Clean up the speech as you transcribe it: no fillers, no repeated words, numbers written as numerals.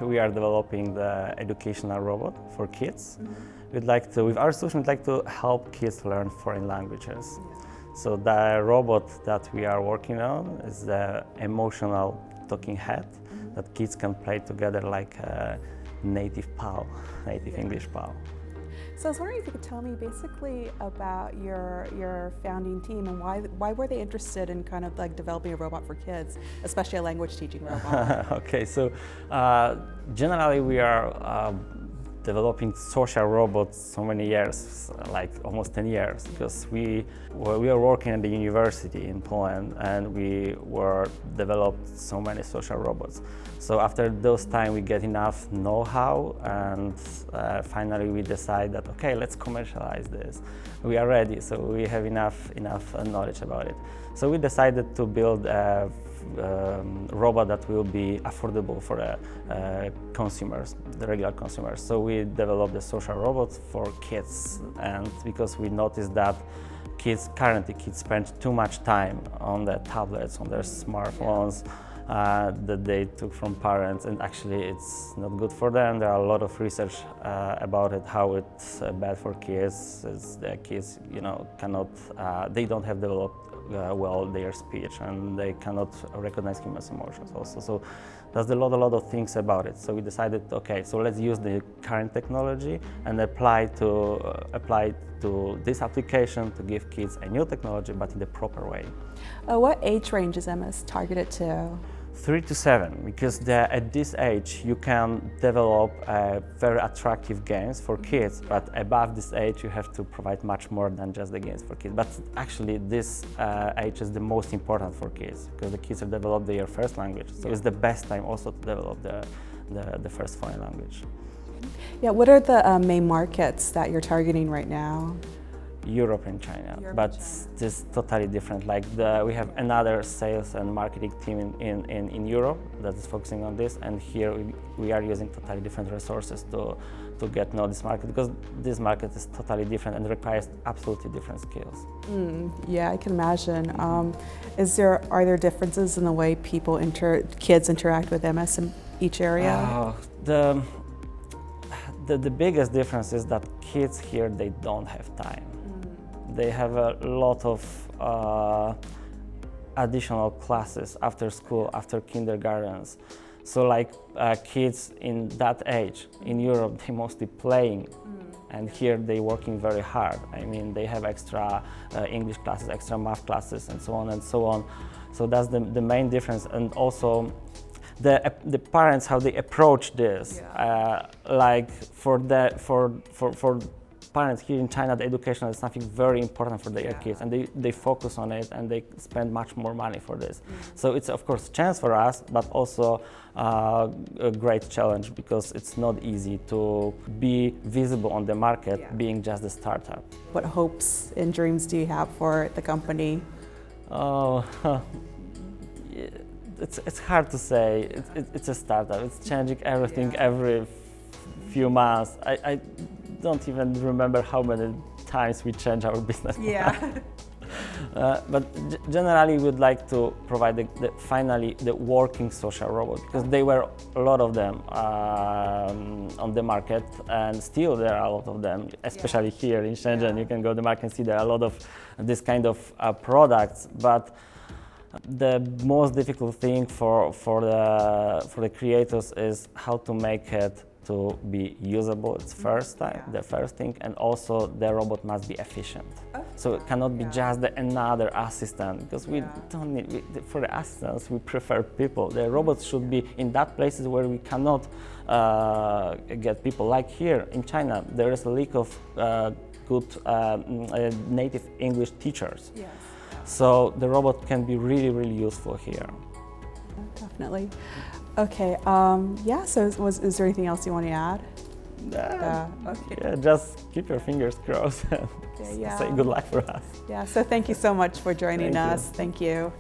we are developing the educational robot for kids. We'd like to, with our solution, we'd like to help kids learn foreign languages. So the robot that we are working on is the emotional talking head that kids can play together like a native pal, native English pal. So I was wondering if you could tell me basically about your founding team and why were they interested in kind of like developing a robot for kids, especially a language teaching robot? Okay, so generally we are developing social robots so many years, like almost 10 years, because we are working at the university in Poland and we developed so many social robots. So after those time we get enough know-how and finally we decide that okay, let's commercialize this. We are ready, so we have enough knowledge about it. So we decided to build a robot that will be affordable for consumers, the regular consumers. So we developed the social robots for kids, and because we noticed that currently kids spend too much time on their tablets, on their smartphones, that they took from parents, and actually it's not good for them. There are a lot of research about it, how it's bad for kids. The kids, cannot, they don't have developed well their speech, and they cannot recognize human emotions also. So there's a lot of things about it. So we decided, okay, so let's use the current technology and apply to this application to give kids a new technology, but in the proper way. What age range is EMYS targeted to? 3 to 7, because at this age you can develop very attractive games for kids, but above this age you have to provide much more than just the games for kids. But actually this age is the most important for kids, because the kids have developed their first language, so it's the best time also to develop the first foreign language. Yeah, what are the main markets that you're targeting right now? Europe and China, but this is totally different. Like we have another sales and marketing team in Europe that is focusing on this, and here we are using totally different resources to get to know this market, because this market is totally different and requires absolutely different skills. Yeah, I can imagine. Are there differences in the way kids interact with EMYS in each area? The biggest difference is that kids here, they don't have time. They have a lot of additional classes after school, after kindergartens. So like kids in that age in Europe, they mostly playing, and here they working very hard. I mean, they have extra English classes, extra math classes, and so on and so on. So that's the main difference. And also the parents, how they approach this, like for parents here in China, the education is something very important for their kids, and they focus on it and they spend much more money for this. So it's of course a chance for us, but also a great challenge, because it's not easy to be visible on the market being just a startup. What hopes and dreams do you have for the company? Oh, it's hard to say. It's a startup. It's changing everything every few months. I don't even remember how many times we change our business plan. But generally we'd like to provide finally the working social robot, because there were a lot of them on the market, and still there are a lot of them, especially here in Shenzhen. You can go to the market and see there are a lot of this kind of products, but the most difficult thing for the creators is how to make it to be usable. It's the first thing, and also the robot must be efficient. So it cannot be just another assistant, because we don't need, for the assistants we prefer people. The robots should be in that places where we cannot get people. Like here in China, there is a lack of good native English teachers. So the robot can be really, really useful here. Definitely. Okay, so is there anything else you want to add? Okay. Yeah, just keep your fingers crossed and say good luck for us. Yeah, so thank you so much for joining us. Thank you.